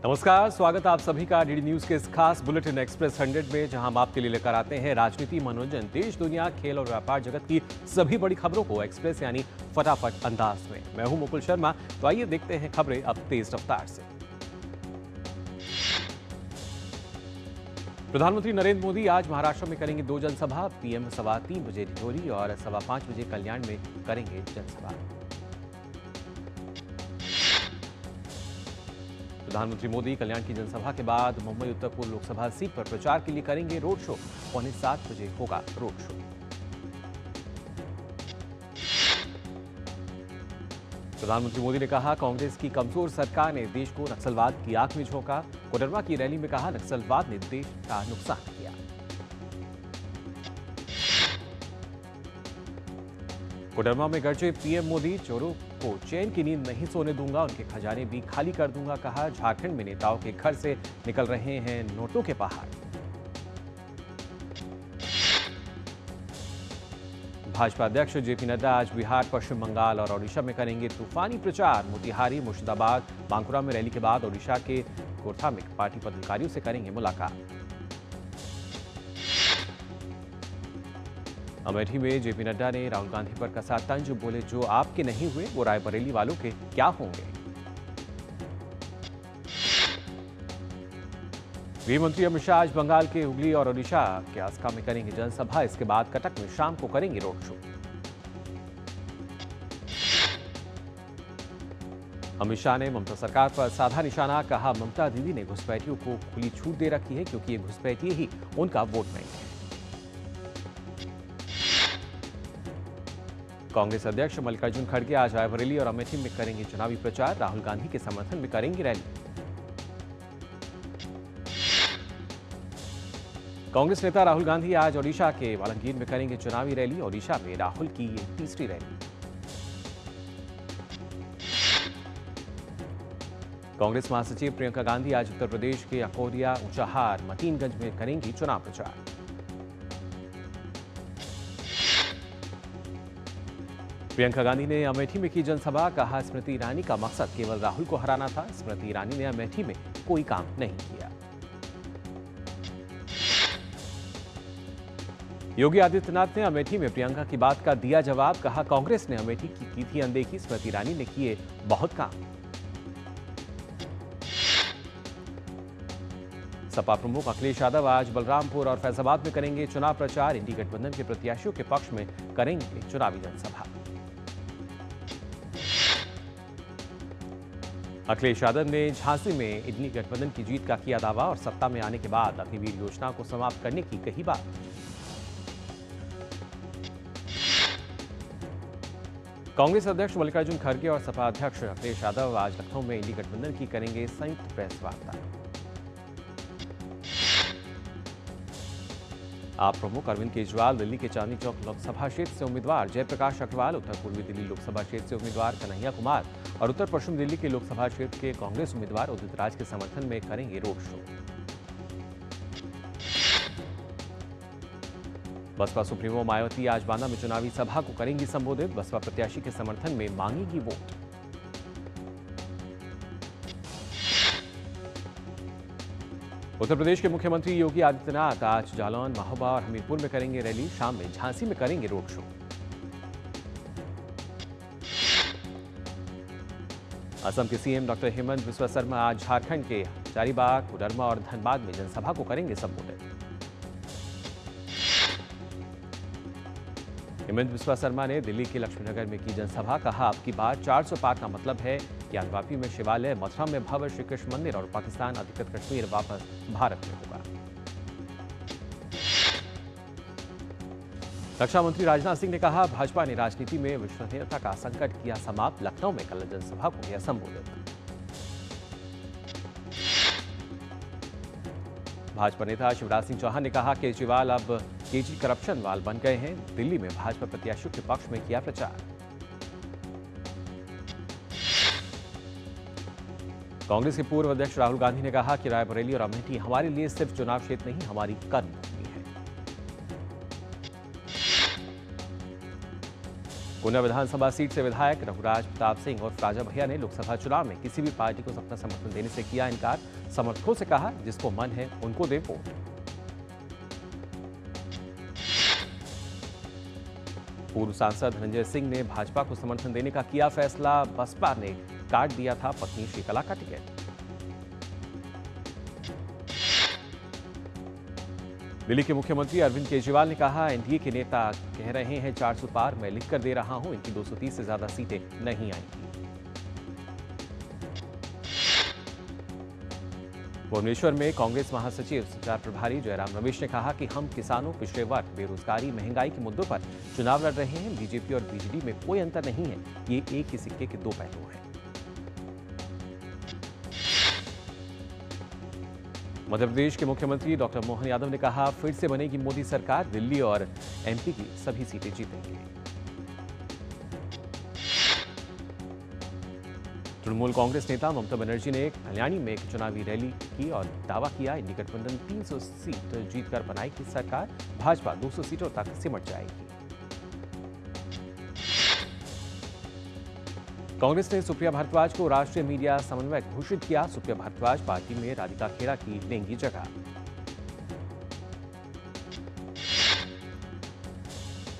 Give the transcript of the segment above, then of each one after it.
नमस्कार, स्वागत आप सभी का डीडी न्यूज के इस खास बुलेटिन एक्सप्रेस 100 में, जहां हम आपके लिए लेकर आते हैं राजनीति, मनोरंजन, देश दुनिया, खेल और व्यापार जगत की सभी बड़ी खबरों को एक्सप्रेस यानी फटाफट अंदाज में। मैं हूं मुकुल शर्मा, तो आइए देखते हैं खबरें अब तेज रफ्तार से। प्रधानमंत्री नरेंद्र मोदी आज महाराष्ट्र में करेंगे 2 जनसभा। पीएम 3:15 बजे डिंडोरी और 5:15 बजे कल्याण में करेंगे जनसभा। प्रधानमंत्री मोदी कल्याण की जनसभा के बाद मुंबई उत्तर पूर्व लोकसभा सीट पर प्रचार के लिए करेंगे रोड शो। 6:45 बजे होगा रोड शो। प्रधानमंत्री मोदी ने कहा, कांग्रेस की कमजोर सरकार ने देश को नक्सलवाद की आग में झोंका। कोडरमा की रैली में कहा, नक्सलवाद ने देश का नुकसान किया। कोडरमा में गरजे पीएम मोदी, चोरों को चैन की नींद नहीं सोने दूंगा, उनके खजाने भी खाली कर दूंगा। कहा, झारखंड में नेताओं के घर से निकल रहे हैं नोटों के पहाड़। भाजपा अध्यक्ष जेपी नड्डा आज बिहार, पश्चिम बंगाल और ओडिशा में करेंगे तूफानी प्रचार। मोतिहारी, मुर्शिदाबाद, बांकुरा में रैली के बाद ओडिशा के कोरथा में पार्टी पदाधिकारियों से करेंगे मुलाकात। अमेठी में जेपी नड्डा ने राहुल गांधी पर कसा तंज, बोले जो आपके नहीं हुए वो रायबरेली वालों के क्या होंगे। गृह मंत्री अमित शाह आज बंगाल के हुगली और ओडिशा के आसका में करेंगे जनसभा। इसके बाद कटक में शाम को करेंगे रोड शो। अमित शाह ने ममता सरकार पर साधा निशाना। कहा, ममता दीदी ने घुसपैठियों को खुली छूट दे रखी है, क्योंकि ये घुसपैठिए ही उनका वोट बैंक है। कांग्रेस अध्यक्ष मल्लिकार्जुन खड़गे आज रायबरेली और अमेठी में करेंगे चुनावी प्रचार। राहुल गांधी के समर्थन में करेंगे रैली। कांग्रेस नेता राहुल गांधी आज ओडिशा के बालंगीर में करेंगे चुनावी रैली। ओडिशा में राहुल की ये तीसरी रैली। कांग्रेस महासचिव प्रियंका गांधी आज उत्तर प्रदेश के अकोरिया, ऊंचाहार, मतीनगंज में करेंगी चुनाव प्रचार। प्रियंका गांधी ने अमेठी में की जनसभा। कहा, स्मृति ईरानी का मकसद केवल राहुल को हराना था। स्मृति ईरानी ने अमेठी में कोई काम नहीं किया। योगी आदित्यनाथ ने अमेठी में प्रियंका की बात का दिया जवाब। कहा, कांग्रेस ने अमेठी की थी अनदेखी, स्मृति ईरानी ने किए बहुत काम। सपा प्रमुख अखिलेश यादव आज बलरामपुर और फैजाबाद में करेंगे चुनाव प्रचार। इंडी गठबंधन के प्रत्याशियों के पक्ष में करेंगे चुनावी जनसभा। अखिलेश यादव ने झांसी में इंडी गठबंधन की जीत का किया दावा और सत्ता में आने के बाद अग्निवीर योजना को समाप्त करने की कही बात। कांग्रेस अध्यक्ष मल्लिकार्जुन खड़गे और सपा अध्यक्ष अखिलेश यादव आज लखनऊ में इंडी गठबंधन की करेंगे संयुक्त प्रेस वार्ता। आप प्रमुख अरविंद केजरीवाल दिल्ली के चांदनी चौक लोकसभा क्षेत्र से उम्मीदवार, जयप्रकाश अग्रवाल उत्तर पूर्वी दिल्ली लोकसभा क्षेत्र से उम्मीदवार, कन्हैया कुमार और उत्तर पश्चिम दिल्ली के लोकसभा क्षेत्र के कांग्रेस उम्मीदवार उदित राज के समर्थन में करेंगे road show. Baspa supremo Mayawati आज बांदा में चुनावी सभा को करेंगी संबोधित। बसपा प्रत्याशी के समर्थन में मांगेगी वोट। उत्तर प्रदेश के मुख्यमंत्री योगी आदित्यनाथ आज जालौन, महोबा और हमीरपुर में करेंगे रैली। शाम में झांसी में करेंगे रोड शो। असम के सीएम डॉक्टर हेमंत बिस्वा शर्मा आज झारखंड के हजारीबाग, कोडरमा और धनबाद में जनसभा को करेंगे संबोधित। हेमंत बिस्वा शर्मा ने दिल्ली के लक्ष्मीनगर में की जनसभा। कहा, अब की बार 400 पार का मतलब है कि अनवापी में शिवालय, मथुरा में भव्य श्री कृष्ण मंदिर और पाकिस्तान अधिकृत कश्मीर वापस भारत में होगा। रक्षा मंत्री राजनाथ सिंह ने कहा, भाजपा ने राजनीति में विश्वसनीयता का संकट किया समाप्त। लखनऊ में कल जनसभा को किया संबोधित। भाजपा नेता शिवराज सिंह चौहान ने कहा, केजरीवाल अब केजी करप्शन वाल बन गए हैं। दिल्ली में भाजपा प्रत्याशियों के पक्ष में किया प्रचार। कांग्रेस के पूर्व अध्यक्ष राहुल गांधी ने कहा कि रायबरेली और अमेठी हमारे लिए सिर्फ चुनाव क्षेत्र नहीं, हमारी कर्मभूमि है। गुना विधानसभा सीट से विधायक रघुराज प्रताप सिंह और राजा भैया ने लोकसभा चुनाव में किसी भी पार्टी को अपना समर्थन देने से किया इनकार। समर्थकों से कहा, जिसको मन है उनको दे वोट। पूर्व सांसद धनंजय सिंह ने भाजपा को समर्थन देने का किया फैसला। बसपा ने काट दिया था पत्नी श्रीकला का टिकट। दिल्ली के मुख्यमंत्री अरविंद केजरीवाल ने कहा, एनडीए के नेता कह रहे हैं 400 पार, मैं लिख कर दे रहा हूं, इनकी 230 से ज्यादा सीटें नहीं आएंगी। भुवनेश्वर में कांग्रेस महासचिव संचार प्रभारी जयराम रमेश ने कहा कि हम किसानों, पिछड़े वर्ग, बेरोजगारी, महंगाई के मुद्दों पर चुनाव लड़ रहे हैं। बीजेपी और बीजेडी में कोई अंतर नहीं है, ये एक ही सिक्के के दो पहलू हैं। मध्य प्रदेश के मुख्यमंत्री डॉक्टर मोहन यादव ने कहा, फिर से बनेगी मोदी सरकार, दिल्ली और एमपी की सभी सीटें जीतेंगे। तृणमूल कांग्रेस नेता ममता बनर्जी ने कल्याणी में एक चुनावी रैली की और दावा किया, इंडी गठबंधन 300 सीट जीतकर बनाएगी सरकार, भाजपा 200 सीटों तक सिमट जाएगी। कांग्रेस ने सुप्रिया भारद्वाज को राष्ट्रीय मीडिया समन्वयक घोषित किया। सुप्रिया भारद्वाज पार्टी में राधिका खेड़ा की लेंगी जगह।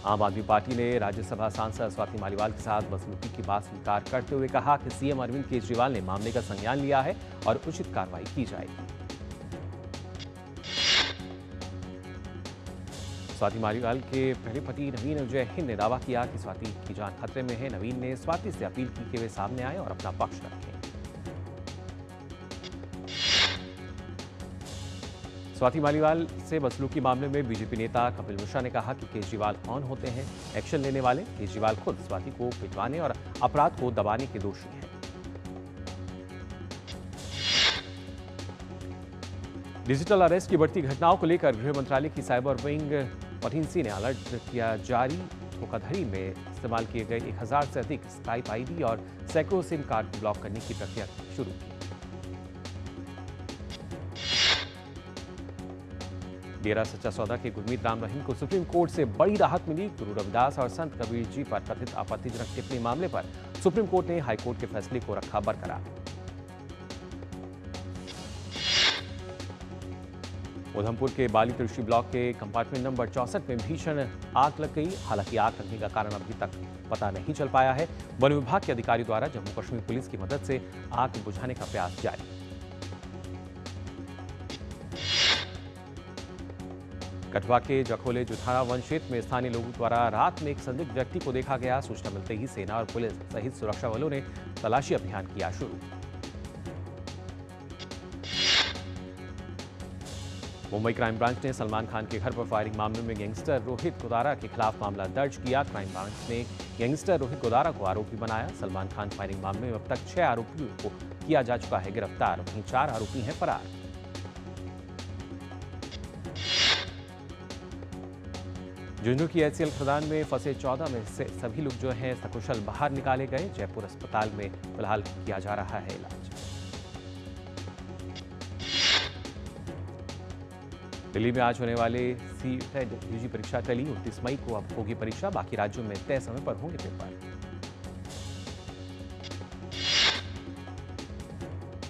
आम आदमी पार्टी ने राज्यसभा सांसद स्वाति मालीवाल के साथ बदसलूकी की बात स्वीकार करते हुए कहा कि सीएम अरविंद केजरीवाल ने मामले का संज्ञान लिया है और उचित कार्रवाई की जाएगी। स्वाति मालीवाल के पहले पति नवीन विजय हिंद ने दावा किया कि स्वाति की जान खतरे में है। नवीन ने स्वाति से अपील की कि वे सामने आए और अपना पक्ष रखें। स्वाति मालीवाल से बदसलूकी मामले में बीजेपी नेता कपिल मिश्रा ने कहा कि केजरीवाल कौन होते हैं एक्शन लेने वाले। केजरीवाल खुद स्वाति को पिटवाने और अपराध को दबाने के दोषी हैं। डिजिटल अरेस्ट की बढ़ती घटनाओं को लेकर गृह मंत्रालय की साइबर विंग 14C ने अलर्ट किया जारी। धोखाधड़ी में इस्तेमाल किए गए 1000 से अधिक स्काइप आईडी और सैकड़ों सिम कार्ड ब्लॉक करने की प्रक्रिया शुरू की। डेरा सच्चा सौदा के गुरमीत राम रहीम को सुप्रीम कोर्ट से बड़ी राहत मिली। गुरु रविदास और संत कबीर जी पर कथित आपत्तिजनक टिप्पणी मामले पर सुप्रीम कोर्ट ने हाईकोर्ट के फैसले को रखा बरकरार। उधमपुर के बाली तुलसी ब्लॉक के कंपार्टमेंट नंबर 64 में भीषण आग लग गई। हालांकि आग लगने का कारण अभी तक पता नहीं चल पाया है। वन विभाग के अधिकारियों द्वारा जम्मू कश्मीर पुलिस की मदद से आग बुझाने का प्रयास जारी। कठुआ के जखोले जुथारा वन क्षेत्र में स्थानीय लोगों द्वारा रात में एक संदिग्ध व्यक्ति को देखा गया। सूचना मिलते ही सेना और पुलिस सहित सुरक्षा बलों ने तलाशी अभियान किया शुरू। मुंबई क्राइम ब्रांच ने सलमान खान के घर पर फायरिंग मामले में गैंगस्टर रोहित गोदारा के खिलाफ मामला दर्ज किया। क्राइम ब्रांच ने गैंगस्टर रोहित गोदारा को आरोपी बनाया। सलमान खान फायरिंग मामले में अब तक 6 आरोपियों को किया जा चुका है गिरफ्तार, वहीं 4 आरोपी हैं फरार। झुंझुनू की एचसीएल खदान में फंसे 14 में से सभी लोग जो हैं सकुशल बाहर निकाले गए। जयपुर अस्पताल में फिलहाल किया जा रहा है इलाज। दिल्ली में आज होने वाले सीटेट यूजी परीक्षा टली। 29 मई को अब होगी परीक्षा, बाकी राज्यों में तय समय पर होंगे पेपर।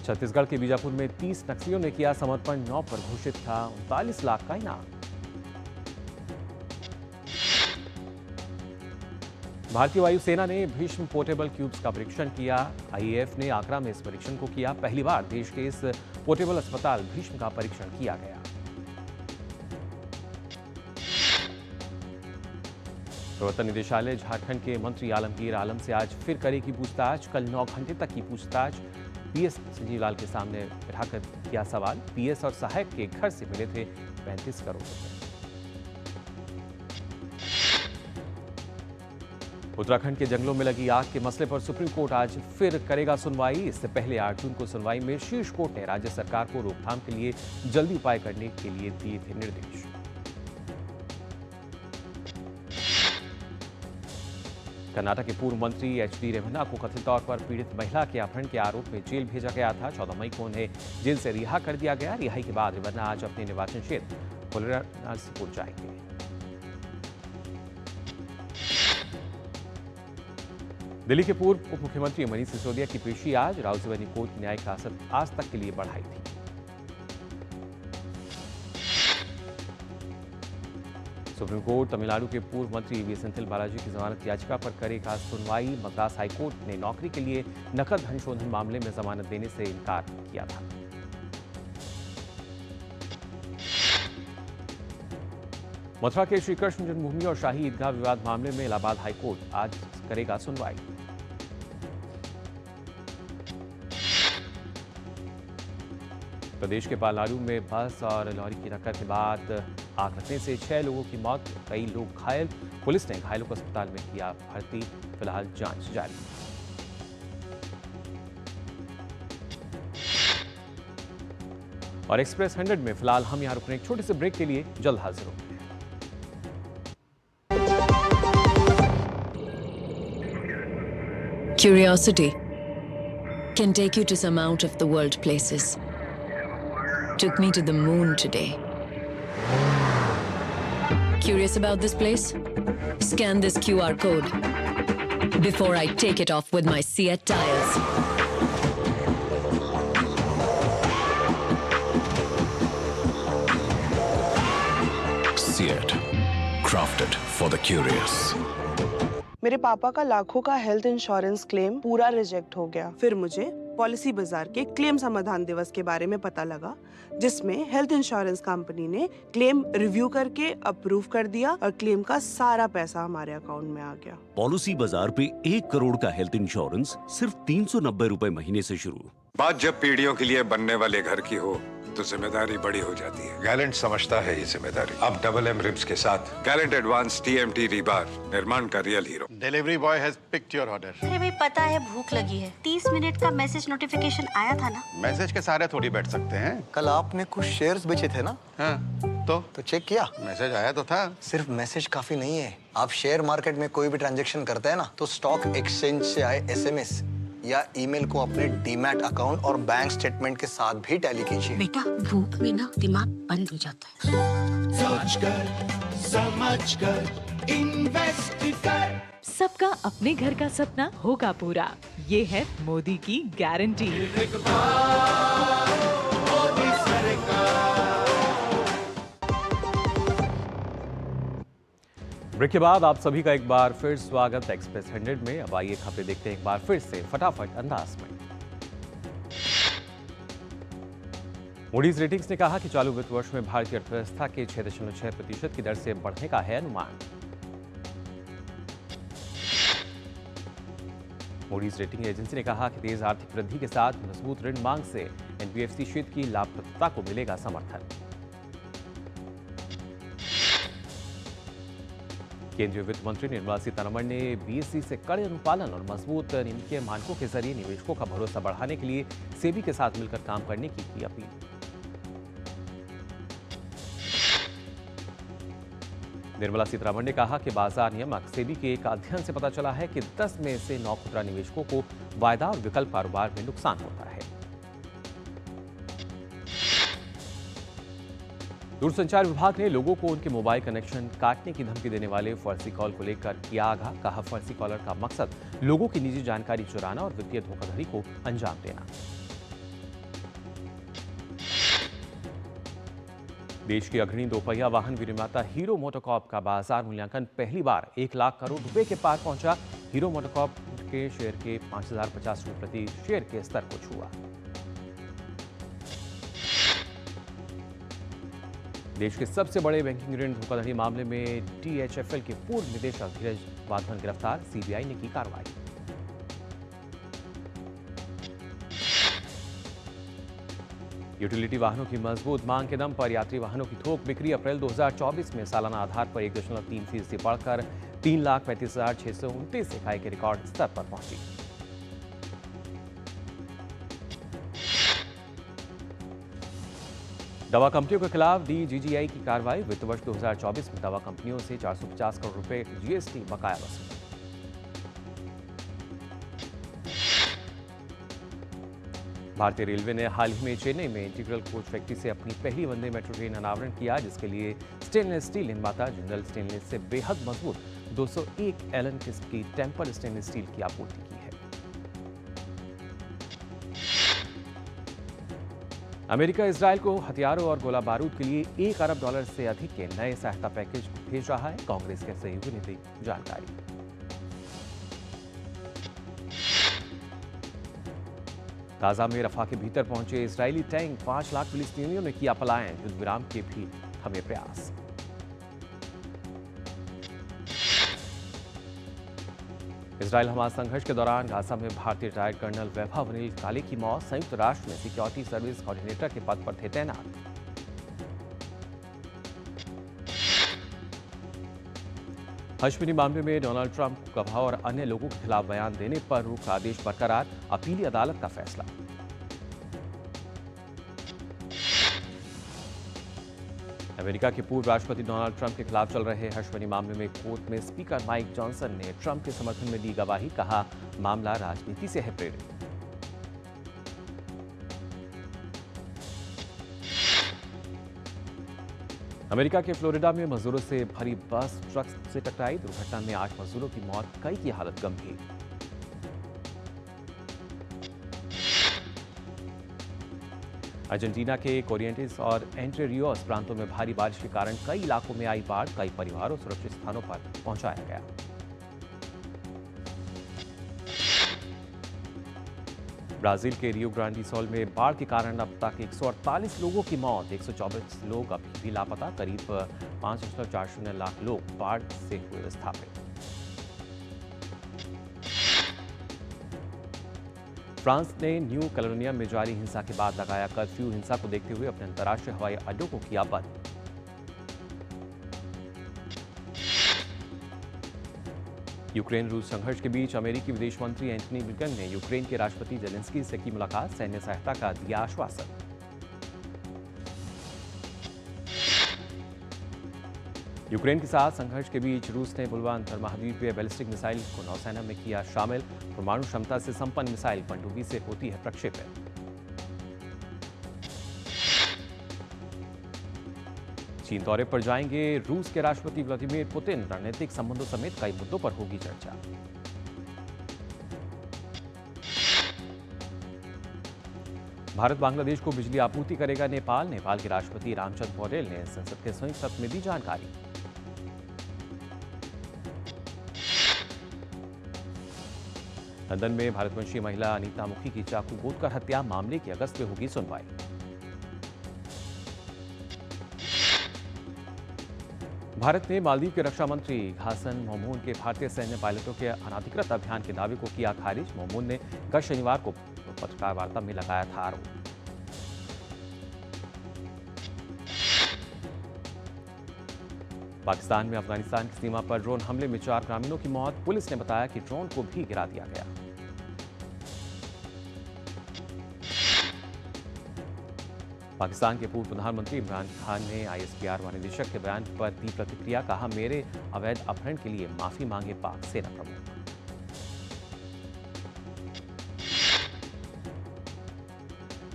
छत्तीसगढ़ के बीजापुर में 30 नक्सलियों ने किया समर्पण। 9 पर घोषित था 39 लाख का इनाम। भारतीय वायुसेना ने भीष्म पोर्टेबल क्यूब्स का परीक्षण किया। आईएएफ ने आगरा में इस परीक्षण को किया। पहली बार देश के इस पोर्टेबल अस्पताल भीष्म का परीक्षण किया गया। प्रवर्तन निदेशालय झारखंड के मंत्री आलमगीर आलम से आज फिर करेगी पूछताछ। कल 9 घंटे तक की पूछताछ। पीएस संजीव लाल के सामने बिठाकर किया सवाल। पीएस और सहायक के घर से मिले थे 35 करोड़ रुपए। उत्तराखंड के जंगलों में लगी आग के मसले पर सुप्रीम कोर्ट आज फिर करेगा सुनवाई। इससे पहले 8 जून को सुनवाई में शीर्ष कोर्ट ने राज्य सरकार को रोकथाम के लिए जल्दी उपाय करने के लिए दिए थे निर्देश। कर्नाटक के पूर्व मंत्री एचडी रेवन्ना को कथित तौर पर पीड़ित महिला के अपहरण के आरोप में जेल भेजा गया था। 14 मई को उन्हें जेल से रिहा कर दिया गया। रिहाई के बाद रेवन्ना आज अपने निर्वाचन क्षेत्र वाराणसी जाएंगे। दिल्ली के पूर्व उप मुख्यमंत्री मनीष सिसोदिया की पेशी आज राउज़ेवनी कोर्ट की न्यायिक हिरासत आज तक के लिए बढ़ाई थी। सुप्रीम कोर्ट तमिलनाडु के पूर्व मंत्री वी सेंथिल बालाजी की जमानत याचिका पर करेगा सुनवाई। मद्रास हाईकोर्ट ने नौकरी के लिए नकद धन शोधन मामले में जमानत देने से इनकार किया था। मथुरा के श्री कृष्ण जन्मभूमि और शाही ईदगाह विवाद मामले में इलाहाबाद हाईकोर्ट आज करेगा सुनवाई। प्रदेश के पालनाडु में बस और लॉरी की टक्कर के बाद आग लगने से 6 लोगों की मौत, कई लोग घायल। पुलिस ने घायलों को अस्पताल में किया भर्ती, फिलहाल जांच जारी। और एक्सप्रेस 100 में फिलहाल हम यहां रुक रहे हैं एक छोटे से ब्रेक के लिए, जल्द हाजिर होंगे। Curiosity can take you to some out of the world places. Took me to the moon today. Curious about this place? Scan this QR code before I take it off with my Seat tires. Seat, crafted for the curious. मेरे पापा का लाखों का health insurance claim पूरा reject हो गया। फिर मुझे पॉलिसी बाजार के क्लेम समाधान दिवस के बारे में पता लगा, जिसमें हेल्थ इंश्योरेंस कंपनी ने क्लेम रिव्यू करके अप्रूव कर दिया और क्लेम का सारा पैसा हमारे अकाउंट में आ गया। पॉलिसी बाजार पे 1 करोड़ का हेल्थ इंश्योरेंस सिर्फ 390 रुपए महीने से शुरू। बात जब पीढ़ियों के लिए बनने वाले घर की हो तो जिम्मेदारी बड़ी हो जाती है। गैलेंट समझता है ये जिम्मेदारी। अब डबल एम रिब्स के साथ गैलेंट एडवांस TMT रीबार, निर्माण का real hero. Delivery boy has picked your order. अरे भाई पता है भूख लगी है। 30 मिनट का मैसेज नोटिफिकेशन आया था ना। मैसेज के सारे थोड़ी बैठ सकते हैं। कल आपने कुछ शेयर्स बेचे थे ना? हाँ, तो चेक किया? मैसेज आया तो था। सिर्फ मैसेज काफी नहीं है। आप शेयर मार्केट में कोई भी ट्रांजैक्शन करते हैं ना, तो स्टॉक एक्सचेंज से आए SMS या ईमेल को अपने डीमैट अकाउंट और बैंक स्टेटमेंट के साथ भी टैली कीजिए। बेटा भूख में ना दिमाग बंद हो जाता है। सोचकर समझकर इन्वेस्ट कर। सबका अपने घर का सपना होगा पूरा, ये है मोदी की गारंटी। ब्रेक के बाद आप सभी का एक बार फिर स्वागत एक्सप्रेस 100 में। अब आइए खबरें देखते हैं एक बार फिर से फटाफट अंदाज में। मूडीज रेटिंग्स ने कहा कि चालू वित्त वर्ष में भारतीय अर्थव्यवस्था के 6.6% की दर से बढ़ने का है अनुमान। मूडीज रेटिंग एजेंसी ने कहा कि तेज आर्थिक वृद्धि के साथ मजबूत ऋण मांग से NBFC क्षेत्र की लाभप्रदता को मिलेगा समर्थन। केंद्रीय वित्त मंत्री निर्मला सीतारमण ने BSE से कड़े अनुपालन और मजबूत नियामकीय मानकों के जरिए निवेशकों का भरोसा बढ़ाने के लिए सेबी के साथ मिलकर काम करने की अपील। निर्मला सीतारमण ने कहा कि बाजार नियामक सेबी के एक अध्ययन से पता चला है कि 10 में से 9 खुदरा निवेशकों को वायदा और विकल्प कारोबार में नुकसान होता है। दूरसंचार विभाग ने लोगों को उनके मोबाइल कनेक्शन काटने की धमकी देने वाले फर्जी कॉल को लेकर किया आगाह। कहा फर्जी कॉलर का मकसद लोगों की निजी जानकारी चुराना और वित्तीय धोखाधड़ी को अंजाम देना। देश की अग्रणी दोपहिया वाहन विनिर्माता हीरो मोटोकॉर्प का बाजार मूल्यांकन पहली बार 1 लाख करोड़ रुपए के पार पहुंचा। हीरो मोटोकॉर्प के शेयर के 5,050 रुपए प्रति शेयर के स्तर को छुआ। देश के सबसे बड़े बैंकिंग ऋण धोखाधड़ी मामले में DHFL के पूर्व निदेशक धीरज वाधवन गिरफ्तार, CBI ने की कार्रवाई। यूटिलिटी वाहनों की मजबूत मांग के दम पर यात्री वाहनों की थोक बिक्री अप्रैल 2024 में सालाना आधार पर 1.3% बढ़कर 3,35,629 इकाई के रिकॉर्ड स्तर पर पहुंची। दवा कंपनियों के खिलाफ DGGI की कार्रवाई। वित्त वर्ष 2024 में दवा कंपनियों से 450 करोड़ रुपए GST बकाया वसूला। भारतीय रेलवे ने हाल ही में चेन्नई में इंटीग्रल कोच फैक्ट्री से अपनी पहली वंदे मेट्रो ट्रेन अनावरण किया, जिसके लिए स्टेनलेस स्टील निर्माता जिंदल स्टेनलेस से बेहद मजबूत 201 एलन किस्म की टेम्पर्ड स्टेनलेस स्टील की आपूर्ति की है। अमेरिका इजरायल को हथियारों और गोला बारूद के लिए $1 अरब से अधिक के नए सहायता पैकेज भेज रहा है, कांग्रेस के सहयोगी ने दी जानकारी। गाजा में रफा के भीतर पहुंचे इजरायली टैंक, 5 लाख फिलिस्तीनियों ने किया पलायन, युद्ध विराम के भी थमे प्रयास। इजरायल हमास संघर्ष के दौरान गाजा में भारतीय रिटायर्ड कर्नल वैभव अनिल काले की मौत, संयुक्त राष्ट्र में सिक्योरिटी सर्विस कोऑर्डिनेटर के पद पर थे तैनात। कश्मीरी मामले में डोनाल्ड ट्रंप को गवाह और अन्य लोगों के खिलाफ बयान देने पर रोक का आदेश बरकरार, अपीली अदालत का फैसला। अमेरिका के पूर्व राष्ट्रपति डोनाल्ड ट्रंप के खिलाफ चल रहे कश्मीरी मामले में कोर्ट में स्पीकर माइक जॉनसन ने ट्रंप के समर्थन में दी गवाही, कहा मामला राजनीति से है प्रेरित। अमेरिका के फ्लोरिडा में मजदूरों से भरी बस ट्रक से टकराई, दुर्घटना में 8 मजदूरों की मौत, कई की हालत गंभीर। अर्जेंटीना के कोरिएंटिस और एंट्रे रियोस प्रांतों में भारी बारिश के कारण कई इलाकों में आई बाढ़, कई परिवारों सुरक्षित स्थानों पर पहुंचाया गया। ब्राजील के रियो ग्रांडी सोल में बाढ़ के कारण अब तक 148 लोगों की मौत, 124 लोग अभी भी लापता, करीब 5.40 लाख लोग बाढ़ से हुए विस्थापित। फ्रांस ने न्यू कैलेडोनिया में जारी हिंसा के बाद लगाया कर्फ्यू, हिंसा को देखते हुए अपने अंतर्राष्ट्रीय हवाई अड्डों को किया बंद। यूक्रेन रूस संघर्ष के बीच अमेरिकी विदेश मंत्री एंटनी ब्लिंकन ने यूक्रेन के राष्ट्रपति जेलेंस्की से की मुलाकात, सैन्य सहायता का दिया आश्वासन। यूक्रेन के साथ संघर्ष के बीच रूस ने बुलवा अंतर्महाद्वीपीय बैलिस्टिक मिसाइल को नौसेना में किया शामिल, परमाणु क्षमता से संपन्न मिसाइल पनडुब्बी से होती है प्रक्षेपण। चीन दौरे पर जाएंगे रूस के राष्ट्रपति व्लादिमीर पुतिन, रणनीतिक संबंधों समेत कई मुद्दों पर होगी चर्चा। भारत बांग्लादेश को बिजली आपूर्ति करेगा नेपाल, नेपाल के राष्ट्रपति रामचंद्र पौडेल ने संसद के संयुक्त सत्र में दी जानकारी। लंदन में भारतवंशी महिला अनीता मुखी की चाकू गोदकर हत्या मामले की अगस्त में होगी सुनवाई। भारत ने मालदीव के रक्षा मंत्री घासन मोमून के भारतीय सैन्य पायलटों के अनाधिकृत अभियान के दावे को किया खारिज। मोमून ने गत शनिवार को पत्रकार वार्ता में लगाया था आरोप। पाकिस्तान में अफगानिस्तान की सीमा पर ड्रोन हमले में 4 ग्रामीणों की मौत, पुलिस ने बताया कि ड्रोन को भी गिरा दिया गया। पाकिस्तान के पूर्व प्रधानमंत्री इमरान खान ने ISPR महानिदेशक के बयान पर दी प्रतिक्रिया, कहा मेरे अवैध अपहरण के लिए माफी मांगे पाक सेना प्रमुख।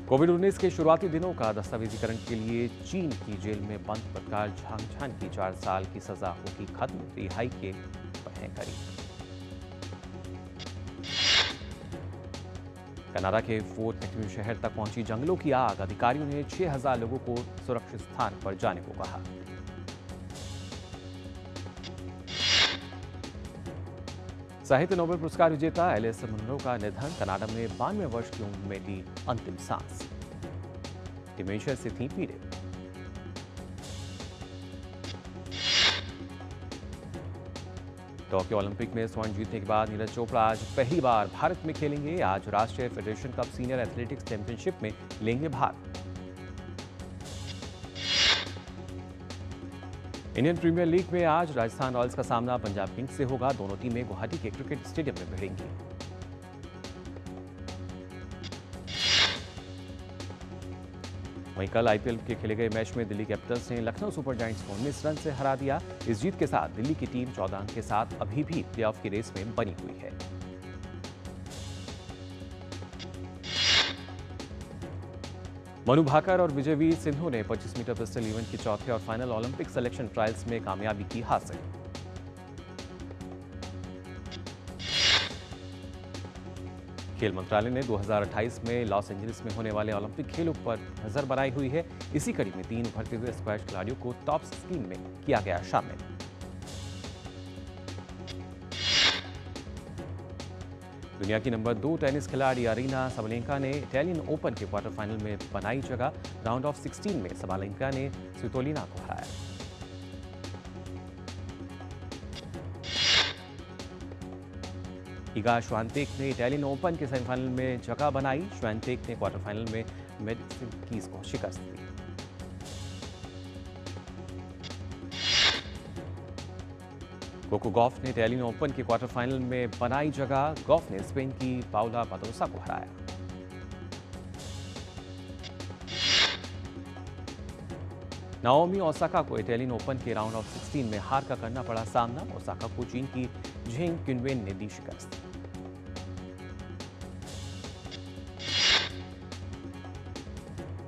कोविड-19 के शुरुआती दिनों का दस्तावेजीकरण के लिए चीन की जेल में बंद पत्रकार झांग की 4 साल की सजा होगी खत्म, रिहाई के हैं करीब। कनाडा के फोर्ट मैक्यून शहर तक पहुंची जंगलों की आग, अधिकारियों ने 6000 लोगों को सुरक्षित स्थान पर जाने को कहा। साहित्य नोबेल पुरस्कार विजेता एलिस मुनरो का निधन, कनाडा में 92 वर्ष की उम्र में ली अंतिम सांस, डिमेंशिया से थी पीड़ित। टोक्यो ओलंपिक में स्वर्ण जीतने के बाद नीरज चोपड़ा आज पहली बार भारत में खेलेंगे। आज राष्ट्रीय federation cup senior athletics championship में लेंगे भाग। इंडियन प्रीमियर लीग में आज राजस्थान रॉयल्स का सामना पंजाब किंग्स से होगा। दोनों टीमें गुवाहाटी के क्रिकेट स्टेडियम में भिड़ेंगी। वहीं कल IPL के खेले गए मैच में दिल्ली कैपिटल्स ने लखनऊ सुपर जायंट्स को 19 रन से हरा दिया। इस जीत के साथ दिल्ली की टीम 14 अंक के साथ अभी भी प्लेऑफ की रेस में बनी हुई है। मनु भाकर और विजयवीर सिंधु ने 25 मीटर पिस्टल इवेंट के चौथे और फाइनल ओलंपिक सिलेक्शन ट्रायल्स में कामयाबी की हासिल। खेल मंत्रालय ने 2028 में लॉस एंजलिस में होने वाले ओलंपिक खेलों पर नजर बनाई हुई है। इसी कड़ी में 3 उभरते हुए स्क्वैश खिलाड़ियों को टॉप स्कीम में किया गया शामिल। दुनिया की नंबर 2 टेनिस खिलाड़ी अरीना साबालेंका ने इटालियन ओपन के क्वार्टर फाइनल में बनाई जगह। राउंड ऑफ 16 में साबालेंका ने स्वितोलिना को हराया। इगा श्वांतेक ने इटालियन ओपन के सेमीफाइनल में जगह बनाई। श्वांतेक ने क्वार्टर फाइनल में मेडिसन कीज को शिकस्त दी। कोको गॉफ ने इटालियन ओपन के क्वार्टर फाइनल में बनाई जगह। गॉफ ने स्पेन की पाउला बादोसा को हराया। नाओमी ओसाका को इटालियन ओपन के राउंड ऑफ 16 में हार का करना पड़ा सामना। ओसाका को चीन की झेंग क्विनवेन ने दी शिकस्त।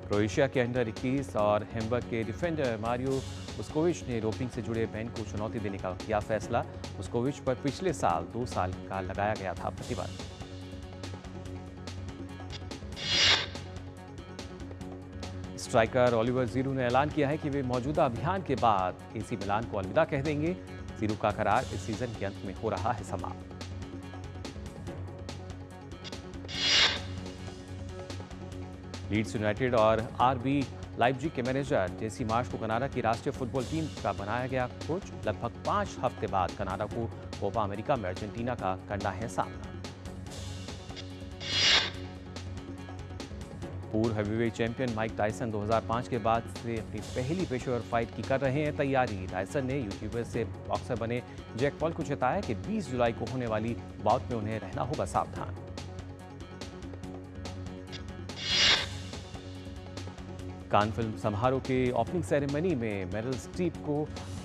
क्रोएशिया के अंडर 21 और हैम्बर्ग के डिफेंडर मारियो मुस्कोविच ने डोपिंग से जुड़े बैन को चुनौती देने का किया फैसला। मुस्कोविच पर पिछले साल 2 साल का लगाया गया था प्रतिबंध। स्ट्राइकर ओलिवर जीरू ने ऐलान किया है कि वे मौजूदा अभियान के बाद एसी मिलान को अलविदा कह देंगे। जीरू का करार इस सीजन के अंत में हो रहा है समाप्त। लीड्स यूनाइटेड और आरबी लाइप्जिग के मैनेजर जेसी मार्श को कनाडा की राष्ट्रीय फुटबॉल टीम का बनाया गया कोच। लगभग 5 हफ्ते बाद कनाडा को कोपा अमेरिका में अर्जेंटीना का करना है सामना। पूर्व हेवीवेट चैंपियन माइक टायसन 2005 के बाद से अपनी पहली पेशेवर फाइट की कर रहे हैं तैयारी। टायसन ने यूट्यूबर से बॉक्सर बने जैक पॉल को चेताया कि 20 जुलाई को होने वाली बाउट में उन्हें रहना होगा सावधान। कान फिल्म समारोह के ओपनिंग सेरेमनी में मेरिल स्ट्रीप को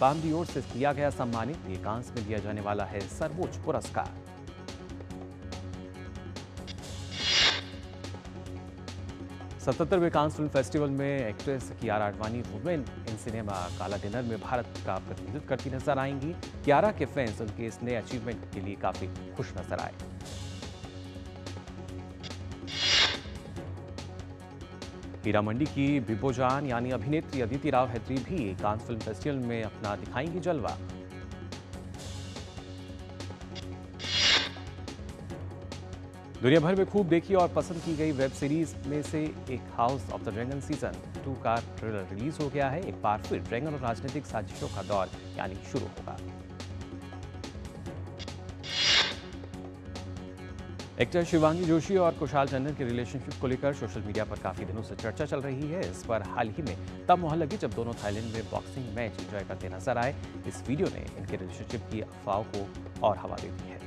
बाम ओर से किया गया सम्मानित। ये कांस में दिया जाने वाला है सर्वोच्च पुरस्कार। सतहत्तरवें कांस फिल्म फेस्टिवल में actress Kiara Advani women in cinema काला डिनर में भारत का प्रतिनिधित्व करती नजर आएंगी। कियारा के फैंस उनके इस नए अचीवमेंट के लिए काफी खुश नजर आए। हीरा मंडी की बिबोजान यानी अभिनेत्री अदिति राव हैदरी भी कांस फिल्म फेस्टिवल में अपना दिखाएंगी जलवा। दुनिया भर में खूब देखी और पसंद की गई वेब सीरीज में से एक house of the dragon season 2 का ट्रेलर रिलीज हो गया है। एक बार फिर ड्रैगन और राजनीतिक साजिशों का दौर यानी शुरू होगा। एक्टर शिवांगी जोशी और कुशाल टंडन के रिलेशनशिप को लेकर सोशल मीडिया पर काफी दिनों से चर्चा चल रही है। इस पर हाल ही में तब मुहर लगी जब दोनों थाईलैंड में बॉक्सिंग मैच एंजॉय करते नजर आए। इस वीडियो ने इनके रिलेशनशिप की अफवाहों को और हवा दे दी है।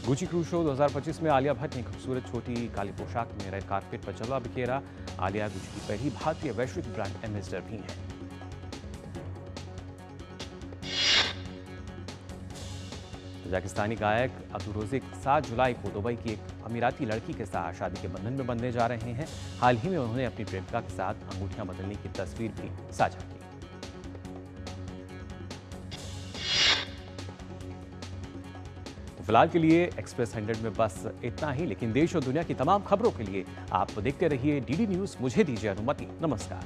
गुची क्रूज शो 2025 में आलिया भट्ट ने खूबसूरत छोटी काली पोशाक में रेड कार्पेट पर जलवा बिखेरा। आलिया गुची की पहली भारतीय वैश्विक ब्रांड एम्बेसडर भी हैं। तजाकिस्तानी गायक अब्दुर्रज़ीक 7 जुलाई को दुबई की एक अमीराती लड़की के साथ शादी के बंधन में बंधने जा रहे हैं। हाल ही में उन्होंने अपनी प्रेमिका के साथ अंगूठियां बदलने की तस्वीर भी साझा की। फिलहाल के लिए एक्सप्रेस 100 में बस इतना ही, लेकिन देश और दुनिया की तमाम खबरों के लिए आप देखते रहिए डीडी न्यूज। मुझे दीजिए अनुमति। नमस्कार।